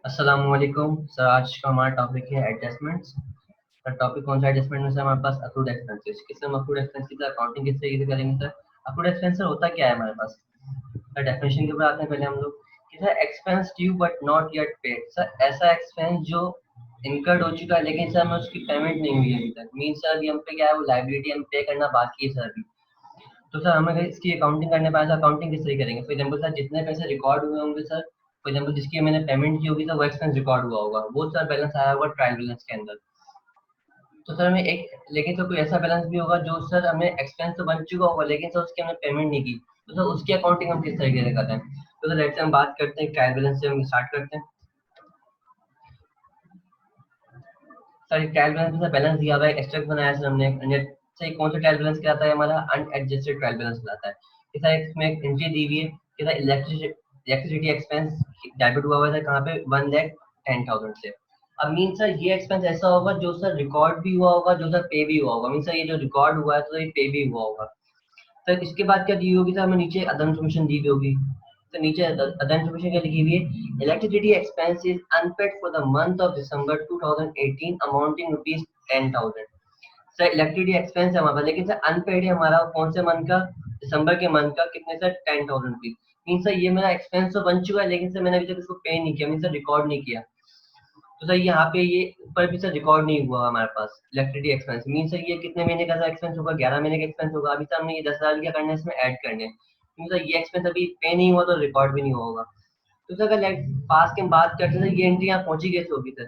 अस्सलाम वालेकुम सर। आज का हमारा टॉपिक है एडजस्टमेंट्स। सर टॉपिक कौन सा एडजस्टमेंट में? सर हमारे पास अक्रूड एक्सपेंसेस। किससे हम अक्रूड एक्सपेंसेस की अकाउंटिंग किस तरीके से करेंगे सर? अक्रूड एक्सपेंस होता क्या है हमारे पास? सर डेफिनेशन के ऊपर आते हैं पहले हम लोग कि sir expense due but not yet paid. Sir ऐसा एक्सपेंस जो इनकर्ड हो चुका है लेकिन सर हमें उसकी पेमेंट नहीं हुई अभी तक। मीन सर अभी हम पे क्या है, वो लाइबिलिटी हम पे करना बाकी है सर अभी। तो सर हमें अगर इसकी अकाउंटिंग करने पाए तो अकाउंटिंग किस तरीके करेंगे? फॉर एग्जाम्पल सर जितने पैसे रिकॉर्ड हुए होंगे सर, फॉर एग्जाम्पल जिसकी मैंने पेमेंट की होगी तो वो एक्सपेंस रिकॉर्ड हुआ होगा, वो सर बैलेंस आया होगा ट्रायल बैलेंस के अंदर। तो सर हमें एक लेकिन सर कोई ऐसा बैलेंस भी होगा जो सर हमें एक्सपेंस तो बन चुका होगा लेकिन सर उसकी हमने पेमेंट नहीं की, तो सर उसकी अकाउंटिंग हम किस तरीके से करते हैं? तो सर लेट्स से हम बात करते हैं ट्रायल बैलेंस से, हम स्टार्ट करते हैं। सर ट्रायल बैलेंस में सर बैलेंस दिया हुआ है, एक्सट्रैक्ट बनाया सर हमने अंडर से। कौन सा ट्रायल बैलेंस कहलाता है? हमारा अनएडजस्टेड ट्रायल बैलेंस कहलाता है। कि सर इसमें एक एंट्री दी हुई है कि सर इलेक्ट्रिसिटी एक्सपेंस डेबिट हुआ हुआ है कहाँ पे, 1,10,000 से। अब मीन सर ये एक्सपेंस ऐसा होगा जो सर रिकॉर्ड भी हुआ होगा, जो सर पे भी हुआ होगा। मीन सर ये जो रिकॉर्ड हुआ है तो ये पे भी हुआ होगा। सर इसके बाद क्या दी होगी? सर हमें नीचे अदर इन्फॉर्मेशन दी हुई होगी। तो नीचे अदर इन्फॉर्मेशन क्या लिखी हुई है? Electricity expense is unpaid for the month of December 2018 amounting rupees 10,000। Sir electricity expense है हमारे पास लेकिन सर अनपेड है हमारा कौन से मंथ का? दिसंबर के मंथ का। कितने सर? 10,000 रुपीज। मीन सर ये मेरा एक्सपेंस तो बन चुका है लेकिन सर मैंने अभी तक इसको पे नहीं किया, मीन सर रिकॉर्ड नहीं किया। तो सर यहाँ पे ये ऊपर भी सर रिकॉर्ड नहीं हुआ हमारे पास इलेक्ट्रिसिटी एक्सपेंस। मीन सर ये कितने महीने का एक्सपेंस होगा? 11 महीने का एक्सपेंस होगा। अभी सर हमने ये 10,000 क्या करना है, इसमें ऐड करने हैं। क्योंकि सर ये एक्सपेंस अभी पे नहीं हुआ तो रिकॉर्ड भी नहीं होगा। तो सर अगर पास की हम बात करते हैं, ये एंट्री यहाँ पहुंची कैसे होगी सर?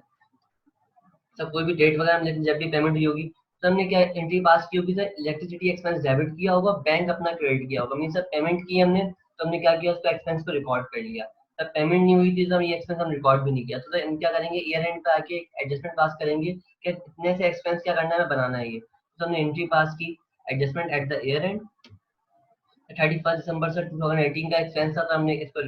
सर कोई भी डेट वगैरह हम लेते हैं, जब भी पेमेंट हुई होगी तो हमने क्या एंट्री पास की होगी सर? इलेक्ट्रिसिटी एक्सपेंस डेबिट किया होगा, बैंक अपना क्रेडिट किया होगा। मीन सर पेमेंट की हमने तो हमने क्या किया, उसको एक्सपेंस को रिकॉर्ड कर लिया। सर पेमेंट नहीं हुई थी तो हम ये एक्सपेंस हम रिकॉर्ड भी नहीं किया। तो सर हम क्या करेंगे, ईयर एंड पे आके एडजस्टमेंट पास करेंगे कि इतने से एक्सपेंस क्या करना है, बनाना है ये। तो हमने एंट्री पास की, adjustment at the year and 31 दिसंबर से 2018 का एक्सपेंस था तो हमने इसको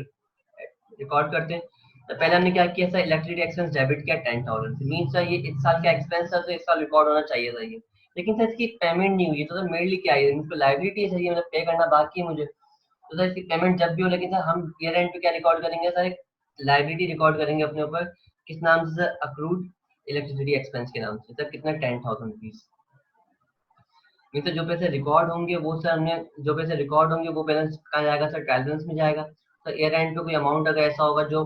रिकॉर्ड करते हैं। तो पहले हमने क्या किया सर, इलेक्ट्रिसिटी एक्सपेंस डेबिट किया 10,000 से। मीन सर ये इस साल का एक्सपेंस था तो इस साल रिकॉर्ड होना चाहिए था ये, लेकिन सर इसकी पेमेंट नहीं हुई। तो सर मेरे लिए क्या है, इसको लाइबिलिटी है सर, ये मतलब पे करना बाकी है मुझे। तो सर इसकी पेमेंट जब भी हो, लेकिन सर हम ईयर एंड पे क्या रिकॉर्ड करेंगे सर, एक लाइबिलिटी रिकॉर्ड करेंगे अपने ऊपर। किस नाम से सर? अक्रूड इलेक्ट्रिसिटी एक्सपेंस के नाम से। सर कितना? 10,000 रुपीज। नहीं तो जो पैसे रिकॉर्ड होंगे वो सर हमने, जो पैसे रिकॉर्ड होंगे वो बैलेंस कहाँ जाएगा सर? ट्रायल बैलेंस में जाएगा। तो ईयर एंड पे कोई अमाउंट अगर ऐसा होगा जो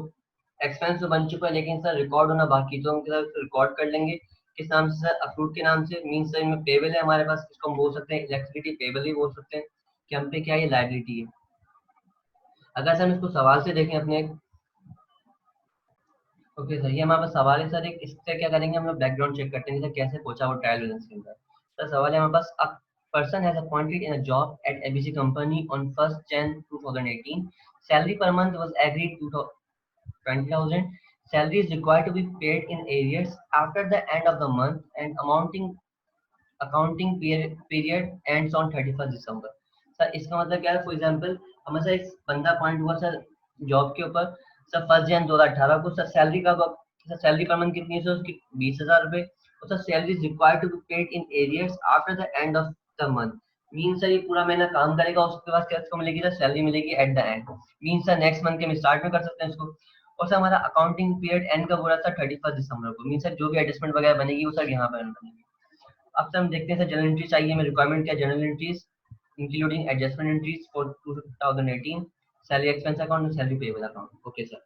एक्सपेंस तो बन चुका है लेकिन सर रिकॉर्ड होना बाकी, तो हम क्या रिकॉर्ड कर लेंगे। किस नाम से सर? अक्रूड के नाम से। मीन सर में पेबल है हमारे पास, इसको हम बोल सकते हैं इलेक्ट्रिसिटी पेबल ही बोल सकते हैं कि हम पे क्या है, लाइबिलिटी है। अगर सर हम इसको सवाल से देखें अपने, ओके सर ये हमारे पास सवाल है सर एक, इससे क्या करेंगे हम लोग बैकग्राउंड चेक करते हैं कि सर कैसे पहुंचा वो ट्रायल बैलेंस के अंदर। सर सवाल है हमारे पास, a person has appointed in a job at ABC company on 1st Jan 2018। Salary per month was agreed 20,000। Salary is required to be paid in arrears after the end of the month and accounting period ends on 31st December। Sir इसका मतलब क्या है? For example हमें sir एक बंदा appoint हुआ sir job के ऊपर सर 1 Jan 2018 को। सर सैलरी का सर सैलरी पर मंथ कितनी है सर उसकी? 20,000 रुपए। और sir salary is required to be paid in arrears after the end of the month. Mean sir ये पूरा महीना काम करेगा, उसके बाद क्या इसको मिलेगी सर? सैलरी मिलेगी at the end. Mean sir next month के हम स्टार्ट में कर सकते हैं इसको। और सर हमारा अकाउंटिंग पीरियड एंड कब हो रहा था? 31 दिसंबर को। मीन सर जो भी एडजस्टमेंट वगैरह बनेगी वो सर यहाँ पर बनेगी। अब से हम देखते हैं सर जनरल एंट्री चाहिए हमें, रिक्वायरमेंट क्या? General entries including adjustment entries for 2018, salary expense account, salary payable account. Okay sir,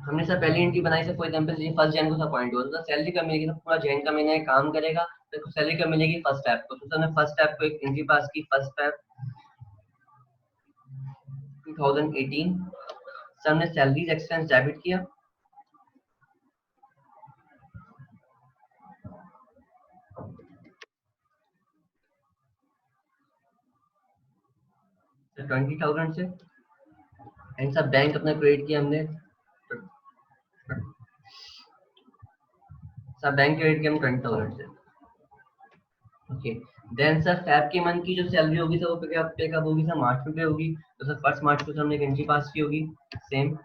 हमने सर पहली एंट्री बनाई सर, फॉर एग्जांपल जी 1st Jan को पॉइंट हुआ तो सैलरी कब मिलेगी? तो पूरा जैन का महीना काम करेगा तो सैलरी कब मिलेगी? फर्स्ट ऐप को। तो सर हमने फर्स्ट ऐप को एक एंट्री पास की, फर्स्ट ऐप 2018। सर हमने सैलरीज एक्सपेंस डेबिट किया। सर 20,000 से। एंड सर बैंक अपना क्रेडिट किया हमने। सर बैंक क्रेडिट किया हम 20,000 से। ओके, देन सर फैब के मंथ की जो सैलरी होगी सर वो पे कब होगी सर? मार्च में पे होगी। तो सर 1 मार्च को सर हमने एक एंट्री पास की होगी, सेम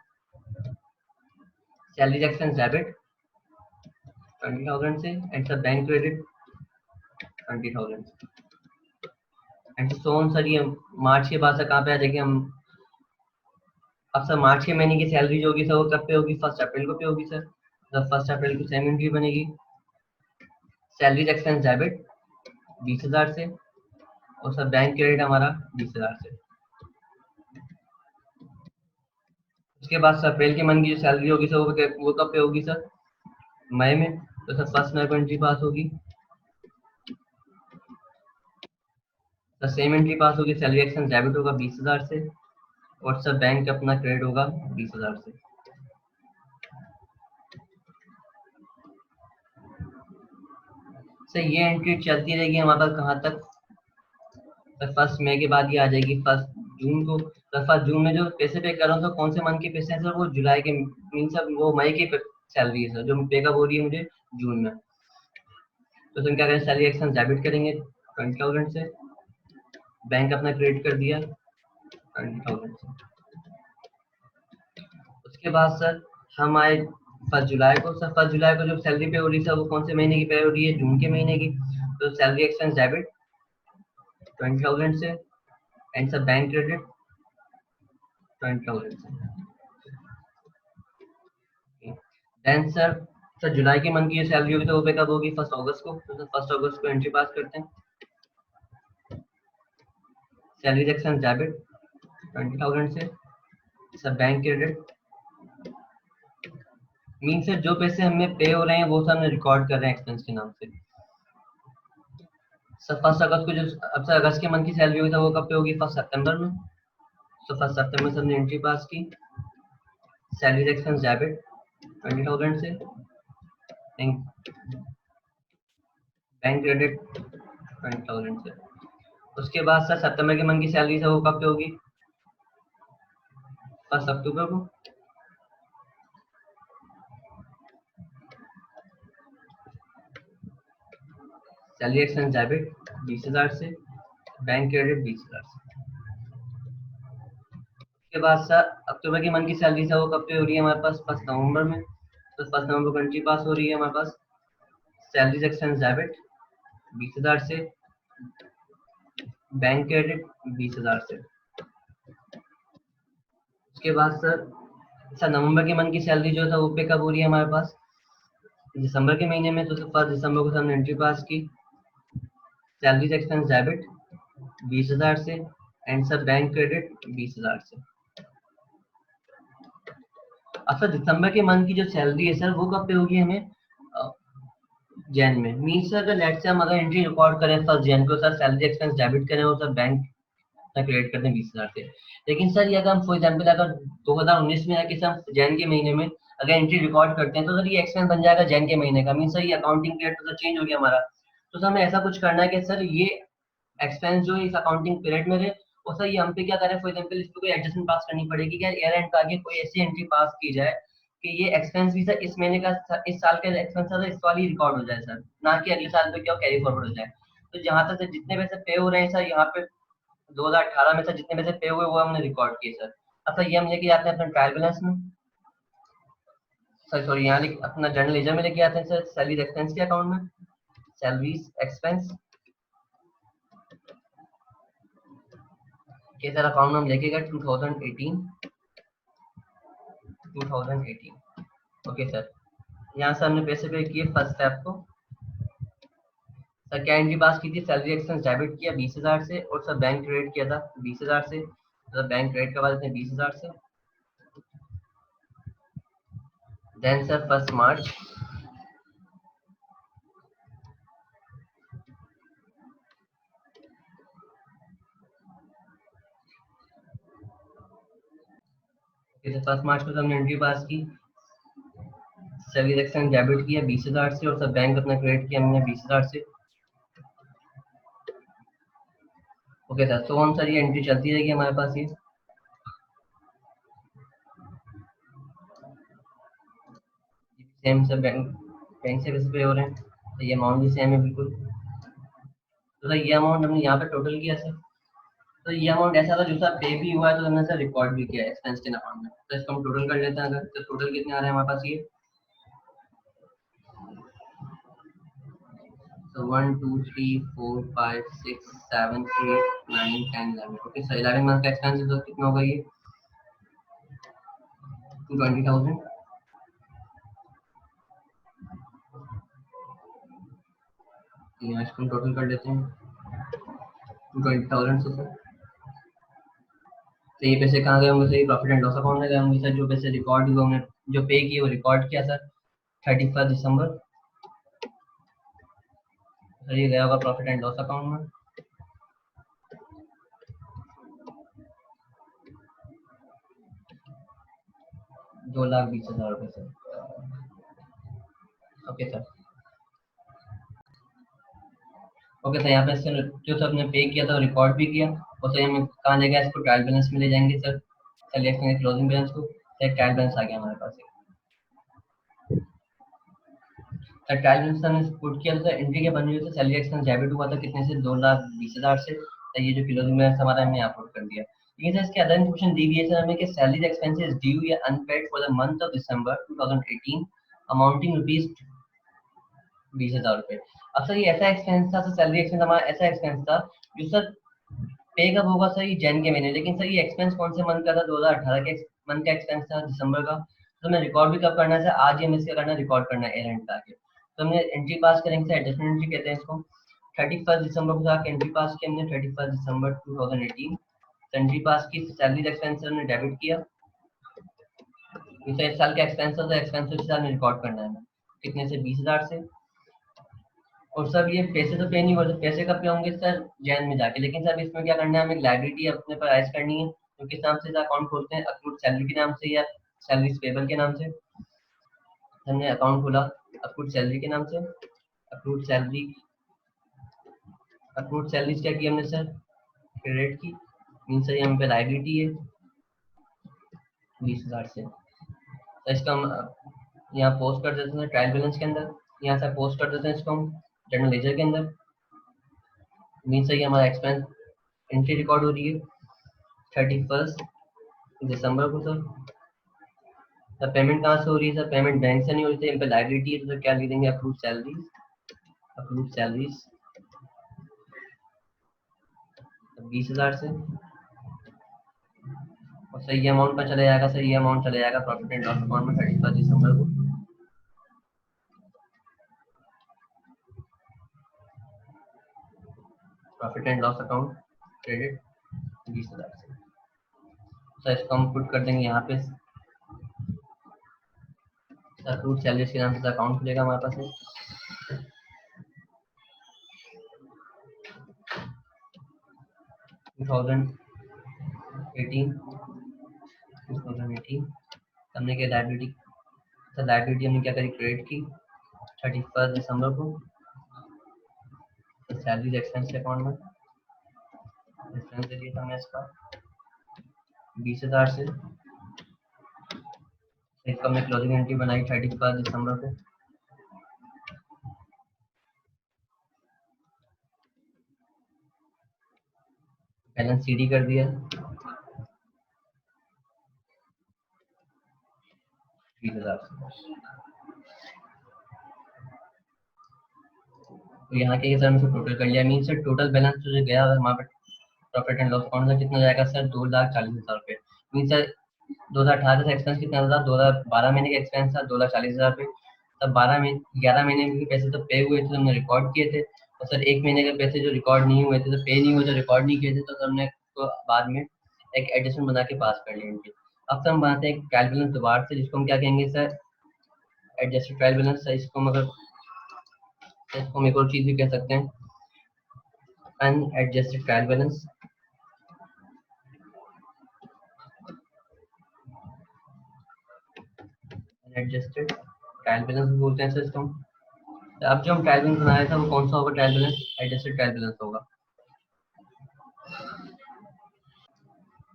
सैलरी एक्सपेंस डेबिट 20,000 से। And sir bank credit 20,000 and so on. Sir ये मार्च के बाद से कहाँ पे आ जाएगी हम? अब सर मार्च के महीने की सैलरी जो होगी सर वो कब पे होगी? 1 अप्रैल को पे होगी सर। 1 अप्रैल को सेम एंट्री बनेगी। सैलरी एक्सपेंस डेबिट 20,000 से, और सर बैंक क्रेडिट हमारा 20,000 से। उसके बाद सर अप्रैल के मंथ की जो सैलरी होगी सर वो कब पे होगी सर? मई में। तो सर 1 मई को एंट्री पास होगी। सर सेम एंट्री पास होगी, सैलरी एक्सपेंस डेबिट होगा 20,000 से, और सर बैंक अपना क्रेडिट होगा 20,000 से। सर ये एंट्री चलती रहेगी हमारे पास कहाँ तक? सर 1 मई के बाद ये आ जाएगी 1 जून को। सर 1 जून में जो पैसे पे कर रहा हूँ, तो कौन से मंथ के पैसे हैं सर? वो जुलाई के मीन सर वो मई की सैलरी है सर, जो पे कब हो रही है मुझे? जून में। तो सर क्या करें, सैलरी एक्सपेंस डेबिट करेंगे 20,000 से, बैंक अपना क्रेडिट कर दिया 20,000 से। उसके बाद सर हम आए 1 जुलाई को। सर 1 जुलाई को जो सैलरी पे हो रही है वो कौन से महीने की पे हो रही है? जून के महीने की। तो सैलरी एक्सपेंस डेबिट 20,000 से, एंड सर बैंक क्रेडिट 20,000 से। देन सर जुलाई के मंथ की जो सैलरी होगी तो वो पे कब होगी? 1 अगस्त को। तो सर 1 अगस्त को एंट्री पास करते हैं। सैलरी एक्सपेंस डेबिट 20,000 से, sir bank credit mean sir जो पैसे हमें पे हो रहे हैं वो सब हम रिकॉर्ड कर रहे हैं एक्सपेंस के नाम से। सर 1 अगस्त को जो अब सर अगस्त के मंथ की सैलरी होगी तो वो कब पे होगी? 1 सितंबर में। तो 1 सितंबर से हमने एंट्री पास की, सैलरी एक्सपेंस डेबिट 20,000 से, बैंक क्रेडिट 20,000 से। उसके बाद सर सितंबर के मंथ की सैलरी है वो कब पे होगी? 1 अक्टूबर को। सैलरी एक्सपेंस डेबिट 20,000 से, बैंक क्रेडिट 20,000 से। उसके बाद सर अक्टूबर के मंथ की सैलरी है वो कब पे हो रही है हमारे पास? 1 नवंबर में। तो 1 नवंबर को एंट्री पास हो रही है हमारे पास, सैलरी एक्सपेंस डेबिट 20,000 से, बैंक क्रेडिट 20,000 से। उसके बाद सर नवंबर के मंथ की सैलरी जो था वो पे कब हो रही है हमारे पास? दिसंबर के महीने में। तो 1 दिसंबर को हमने एंट्री पास की, सैलरी एक्सपेंस डेबिट 20,000 से, एंड सर बैंक क्रेडिट 20,000 से। अब सर दिसंबर के मंथ की जो सैलरी है सर वो कब पे होगी हमें? जैन में। मीन सर अगर लेट से हम अगर एंट्री रिकॉर्ड करें 1 जैन को, सर सैलरी एक्सपेंस डेबिट करें और सर बैंक क्रेडिट करते हैं 20,000 से। लेकिन सर ये अगर हम फॉर एग्जाम्पल अगर 2019 में आके सर जैन के महीने में अगर एंट्री रिकॉर्ड करते हैं तो सर ये एक्सपेंस बन जाएगा जैन के महीने का। मीन सर ये अकाउंटिंग पीरियड तो चेंज हो गया हमारा। तो सर हमें ऐसा कुछ करना है कि सर ये एक्सपेंस जो इस अकाउंटिंग पीरियड में रहे, और सर ये हम पे क्या करें, फॉर एग्जाम्पल इस पे कोई एडजस्टमेंट पास करनी पड़ेगी कि यार ईयर एंड आगे कोई ऐसी एंट्री पास की जाए कि ये एक्सपेंस भी सर इस महीने का इस साल का एक्सपेंस सर इस वाली रिकॉर्ड हो जाए सर, ना कि अगले साल पे क्या कैरी फॉरवर्ड हो जाए। तो जहां तक सर जितने पैसे पे हो रहे हैं सर यहाँ पे 2018 में सर जितने पैसे पे हुए वो हमने रिकॉर्ड किए सर। अब सर ये हम लेके जाते हैं अपना ट्रायल बैलेंस में। सर सॉरी यहाँ अपना जर्नल लेजर में लेके आते हैं सर सैलरीज एक्सपेंस के अकाउंट में। सैलरीज एक्सपेंस के सर अकाउंट में हम लेके गए 2018। ओके सर, यहाँ से हमने पैसे पे किए फर्स्ट स्टेप को। सर क्या एंट्री पास की थी? सैलरी एक्सपेंस डेबिट किया 20,000 से, और सर बैंक क्रेडिट किया था 20,000 से। सर बैंक क्रेडिट करवा देते हैं 20,000 से। Then sir 1 March okay sir 1 मार्च को हमने एंट्री पास की, सैलरी एक्सपेंस डेबिट किया 20,000 से, और सर बैंक अपना क्रेडिट किया हमने 20,000 से। ओके सर, तो हम सर ये एंट्री चलती रहेगी हमारे पास ये। सेम सर बैंक बैंक से पैसे पे हो रहे हैं, तो ये अमाउंट भी सेम है बिल्कुल। तो सर ये अमाउंट हमने यहाँ पे टोटल किया सर। तो ये अमाउंट ऐसा था जो सर पे भी हुआ है, तो हमने सर रिकॉर्ड भी किया है एक्सपेंस के अकाउंट में। तो इसको हम टोटल कर लेते हैं। अगर तो टोटल कितने आ रहे हैं हमारे पास ये? तो 1 2 3 4 5 6 7 8 9 10 11। ओके सर 11 मंथ का एक्सपेंस कितना होगा ये? 20,000। यहाँ इसको टोटल कर लेते हैं 20,000 से सर। तो ये पैसे कहाँ गए होंगे सर? ये प्रॉफिट एंड लॉस अकाउंट में गए होंगे सर। जो पैसे रिकॉर्ड हुए होंगे, जो पे किए वो रिकॉर्ड किया सर 31 दिसंबर। सर ये गया होगा प्रॉफिट एंड लॉस अकाउंट में। ₹2,20,000 sir. Okay sir. Okay sir, यहाँ पे सर जो सर ने पे किया था वो रिकॉर्ड भी किया, और सर हमें कहाँ ले गया? इसको ट्रायल बैलेंस में ले जाएंगे सर। सेलेक्ट करेंगे क्लोजिंग बैलेंस को, सर ट्रायल बैलेंस आ गया हमारे पास। सर ट्रायल बैलेंस हमने पुट किया, सर एंट्री के बनी हुई, सैलरी एक्सपेंस डेबिट हुआ था कितने से? 2,20,000 से। तो ये जो क्लोजिंग बैलेंस हमारा हमने यहाँ पुट कर दिया। लेकिन सर इसके अदर इन्फॉर्मेशन दी हुई है सर हमें कि सैलरी एक्सपेंसेस ड्यू या unpaid for the month of December 2018 amounting ₹20,000। अब सर ये ऐसा एक्सपेंस था, सर सैलरी एक्सपेंस हमारा ऐसा एक्सपेंस था जो सर पे कब होगा सर? ये जैन के महीने। लेकिन सर ये एक्सपेंस कौन से मंथ का था? 2018 के मंथ का एक्सपेंस था, दिसंबर का। तो हमें रिकॉर्ड भी कब करना है सर? आज ही हमें इसका करना है, रिकॉर्ड करना है एयर एंड आके। तो हमने एंट्री पास करेंगे सर, एडजस्टमेंट एंट्री कहते हैं इसको। 31 दिसंबर को जाके एंट्री पास की हमने, 31 दिसंबर 2018 एंट्री पास की। सैलरी एक्सपेंस हमने डेबिट किया। इस साल का एक्सपेंस था, तो एक्सपेंस इस साल में रिकॉर्ड करना है कितने से? 20,000 से। और सर ये पैसे तो पे नहीं हुए, पैसे कब पे होंगे सर? जैन में जाके। लेकिन सर इसमें क्या करना है, हमें लाइबिलिटी अपने पर राइज करनी है। तो किस नाम से अकाउंट खोलते हैं? अक्रूड सैलरी के नाम से या सैलरी पेबल के नाम से। हमने अकाउंट खोला अक्रूड सैलरी के नाम से। अक्रूड सैलरी, अक्रूड सैलरी क्या की हमने सर? क्रेडिट की। मीन सर यहाँ पे लाइबिलिटी है 20,000 से। तो इसका हम यहाँ पोस्ट कर देते हैं ट्रायल बैलेंस के अंदर। यहाँ से पोस्ट कर देते हैं इसको हम जनरल लेजर के अंदर। मीन सर ये हमारा एक्सपेंस एंट्री रिकॉर्ड हो रही है 31 दिसंबर को सर। सर पेमेंट कहाँ से हो रही है सर? पेमेंट बैंक से नहीं हो रही है, इन पे लाइबिलिटी है। तो सर क्या लिख देंगे? अप्रूव सैलरीज, अप्रूव सैलरीज 20,000 से। और सर ये अमाउंट पर चले जाएगा सर, ये अमाउंट चले जाएगा प्रॉफिट एंड लॉस अकाउंट में 31 दिसंबर को। Profit and loss account credit 20,000 से। सर इसको हम पुट कर देंगे यहाँ पे। सर अप्रूव सैलरीज के नाम से अकाउंट खुलेगा हमारे पास है। 2018 हमने क्या लाइबिलिटी, सर लाइबिलिटी हमने क्या करी? क्रेडिट की 31 दिसंबर को। तो सैलरी एक्सपेंस अकाउंट में एक्सपेंस दे दिया था हमने इसका 20,000 से। इसका हमने क्लोजिंग एंट्री बनाई 31 दिसंबर को। बैलेंस सीडी कर दिया 20,000 से। तो यहाँ के सर हमने टोटल कर लिया। मीन सर टोटल बैलेंस जो गया हमारे प्रॉफिट एंड लॉस अकाउंट में कितना जाएगा सर? 2,40,000 रुपये। मीन सर 2018 से एक्सपेंस कितना था? 2012 महीने का एक्सपेंस था 2,40,000 रुपये। तब 11 महीने के पैसे तो पे हुए थे, तो हमने रिकॉर्ड किए थे। और सर एक महीने के पैसे जो रिकॉर्ड नहीं हुए थे, तो पे नहीं हुए थे, रिकॉर्ड नहीं किए थे, तो हमने तो बाद में एक एडिशन बना के पास कर लिए इनके। अब हम बनाते हैं ट्रायल बैलेंस दोबारा से, जिसको हम क्या कहेंगे सर? Adjusted trial balance. इसको मतलब इसको हम एक और चीज भी कह सकते हैं, unadjusted trial balance. Unadjusted trial balance भी बोलते हैं सर इसको। अब जो हम ट्रायल बैलेंस बनाया था वो कौन सा होगा? Trial balance adjusted trial balance होगा।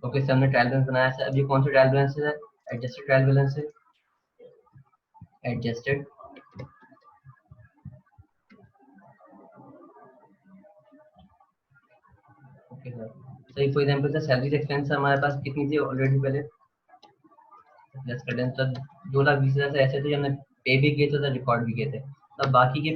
ओके सर, हमने ट्रायल बैलेंस बनाया सर। अब ये कौन सा ट्रायल बैलेंस है? एडजस्टेड ट्रायल बैलेंस है। Adjusted okay sir. सही for example sir salary expense हमारे पास कितनी थी ऑलरेडी? पहले प्लस कर दें तो 2,20,000 से ऐसे थे, हमने पे भी किए थे, रिकॉर्ड भी किए थे। तब बाकी के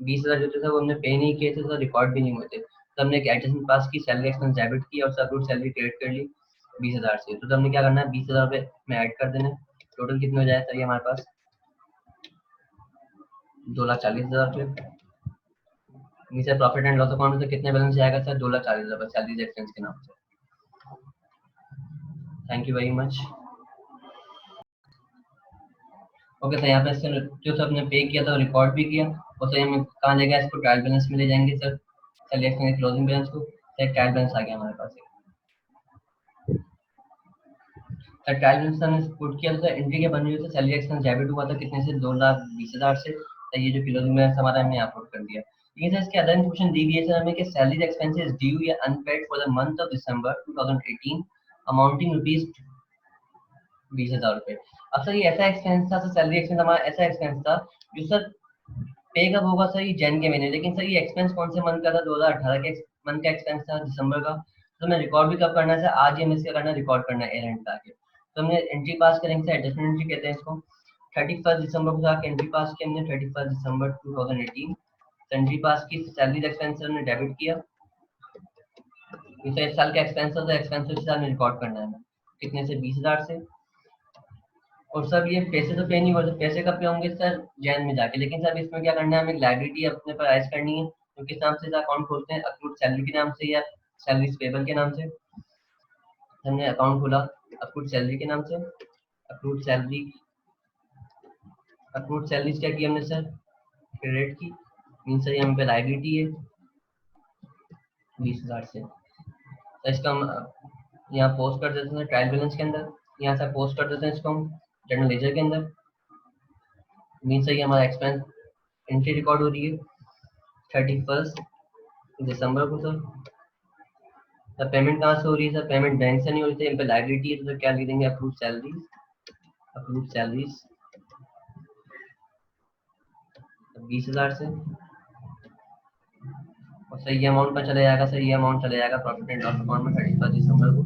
20,000 जो थे वो हमने पे नहीं किए थे, तो रिकॉर्ड भी नहीं हुए थे। तो हमने एक एडजस्टमेंट पास की, सैलरी एक्सपेंस डेबिट की और सब सैलरी क्रेडिट कर ली 20,000 से। तो हमने क्या करना है? 20,000 रुपये में ऐड कर देना। टोटल कितने हो जाए सर ये हमारे पास 2,40,000 रुपये। नीचे प्रॉफिट एंड लॉस अकाउंट में से कितने बैलेंस जाएगा सर 2,40,000 सैलरीज एक्सपेंस के नाम से। Thank you very much. Okay sir, यहाँ पे सर जो सर हमने पे किया था रिकॉर्ड भी किया, और सर हमें कहाँ ले गया इसको ट्रायल बैलेंस में ले जाएंगे सर। सेलेक्ट करेंगे क्लोजिंग बैलेंस को, सर ट्रायल बैलेंस आ गया हमारे पास। सर ट्रायल बैलेंस हमने पुट किया तो एंट्री के बनी हुई थी, सैलरी एक्सपेंस डेबिट हुआ था कितने से 2,20,000 से। तो ये जो क्लोजिंग बैलेंस हमारा हमने अपलोड कर दिया। लेकिन सर इसके अदर इन्फॉर्मेशन दी हुई है सर हमें कि सैलरी एक्सपेंसेस ड्यू या unpaid for the month of December 2018 amounting rupees 20,000 रुपए। अब सर ये ऐसा एक्सपेंस था, सर सैलरी एक्सपेंस हमारा ऐसा एक्सपेंस था जो सर पे कब होगा सर ये जैन के महीने, लेकिन सर ये एक्सपेंस कौन से मंथ का था 2018 के मंथ का एक्सपेंस था दिसंबर का। तो हमें रिकॉर्ड भी कब करना है सर, आज ही हमें इसका करना रिकॉर्ड करना है एयर एंड आके। तो हमने एंट्री पास करेंगे सर, एडजस्टमेंट एंट्री कहते हैं इसको। 31 दिसंबर को जाके एंट्री पास की हमने 31 दिसंबर 2018 एंट्री पास की, सैलरी एक्सपेंस सर ने डेबिट किया। इस साल का एक्सपेंस था, एक्सपेंस इस साल में रिकॉर्ड करना है कितने से 20,000 से। और सर ये पैसे तो पे नहीं होते, पैसे कब पे होंगे सर जैन में जाके। लेकिन सर इसमें क्या करना है, हमें लाइबिलिटी अपने पर राइज करनी है। तो किस नाम से अकाउंट खोलते हैं, अक्रूड सैलरी के नाम से या सैलरी पेबल के नाम से। हमने अकाउंट खोला अक्रूड सैलरी के नाम से। अक्रूड सैलरी, अक्रूड सैलरी क्या की हमने सर, क्रेडिट की। मीन सर यहाँ पे लाइबिलिटी है 20,000 से। तो इसका हम यहाँ पोस्ट कर देते हैं ट्रायल बैलेंस के अंदर, यहाँ से पोस्ट कर देते हैं इसको हम जनरल लेजर के अंदर। मीन सर ये हमारा एक्सपेंस एंट्री रिकॉर्ड हो रही है 31 दिसंबर को सर। सर पेमेंट कहाँ से हो रही है सर, पेमेंट बैंक से नहीं हो रही है, इन पे लाइबिलिटी है। तो सर क्या लिख देंगे, अप्रूव सैलरीज, अप्रूव सैलरीज 20,000 से। और सर ये अमाउंट पर चले जाएगा सर, ये अमाउंट चले जाएगा प्रॉफिट एंड लॉस अकाउंट में 31 दिसंबर को।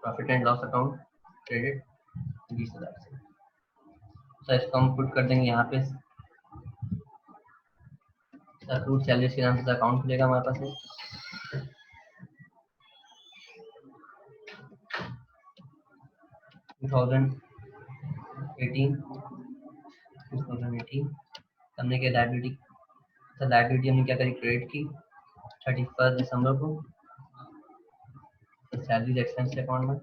Profit and loss account credit 20,000 से। सर इसको हम पुट कर देंगे यहाँ पे। अप्रूव सैलरीज के नाम से अकाउंट खुलेगा हमारे पास है। हमने क्या लाइबिलिटी, सर लाइबिलिटी हमने क्या करी, क्रेडिट की 31 दिसंबर को। तो सैलरीज एक्सपेंस अकाउंट में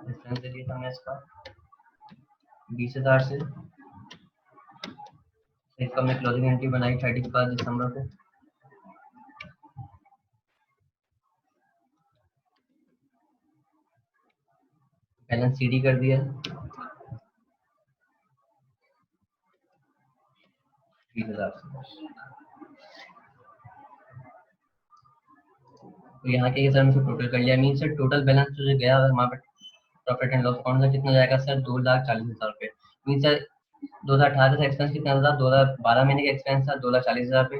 एक्सपेंस दे दिया था हमने इसका 20,000 से। इसका हमने क्लोजिंग एंट्री बनाई 31 दिसंबर को। बैलेंस सीडी कर दिया 20,000 से। तो यहाँ के सर हमने टोटल कर लिया। मीन सर टोटल बैलेंस जो गया हमारे प्रॉफिट एंड लॉस अकाउंट में कितना जाएगा सर 2,40,000 रुपये। मीन सर 2018 का एक्सपेंस कितना था, 2012 महीने का एक्सपेंस था 2,40,000 रुपये।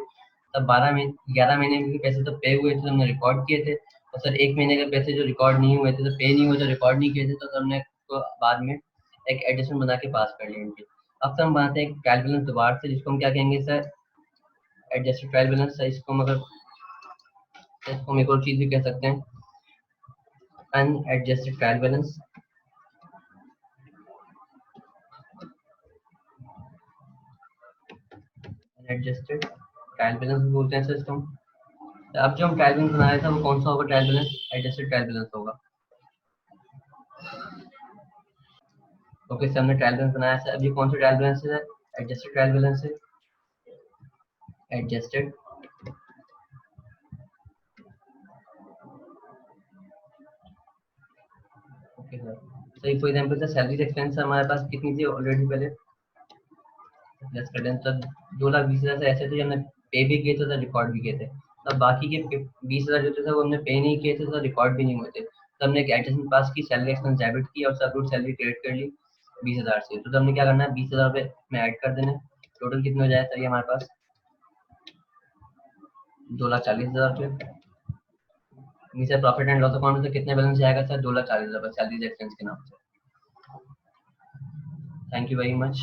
तब 11 महीने के पैसे तो पे हुए थे, तो हमने रिकॉर्ड किए थे। और सर एक महीने के पैसे जो रिकॉर्ड नहीं हुए थे, तो पे नहीं हुए, तो रिकॉर्ड नहीं किए थे, तो हमने तो बाद में एक एडिशन बना के पास कर लिए इनके। अब सर हम बनाते हैं ट्रायल बैलेंस दोबारा से, जिसको हम क्या कहेंगे सर, एडजस्टेड ट्रायल बैलेंस। इसको हम अगर इसको हम एक और चीज भी कह सकते हैं, unadjusted trial balance. Adjusted trial balance बोलते हैं सर इसको। अब जो हम ट्रायल बैलेंस बनाया था वो कौन सा होगा, trial balance adjusted trial balance होगा। ओके सर हमने ट्रायल बैलेंस बनाया था। अभी कौन सा ट्रायल बैलेंस है, एडजस्टेड ट्रायल बैलेंस है, एडजस्टेड। ओके सर, सही for example sir salary expense हमारे पास कितनी थी ऑलरेडी पहले प्लस कर दें, तो 2,20,000 से ऐसे थे, हमने पे भी किए थे तो रिकॉर्ड भी किए थे। तब बाकी के 20,000 जो थे वो हमने पे नहीं किए थे, तो रिकॉर्ड भी नहीं हुए थे। तो हमने एक एडजस्टमेंट पास की, सैलरी एक्सपेंस डेबिट की और सब सैलरी क्रेडिट कर ली 20,000 से। तो हमने क्या करना है, 20,000 रुपये में ऐड कर देना। टोटल कितने हो जाए सर ये हमारे पास 2,40,000 रुपये। नीचे प्रॉफिट एंड लॉस अकाउंट से कितने बैलेंस जाएगा सर 2,40,000 रुपये सैलरी एक्सपेंस के नाम से। Thank you very much.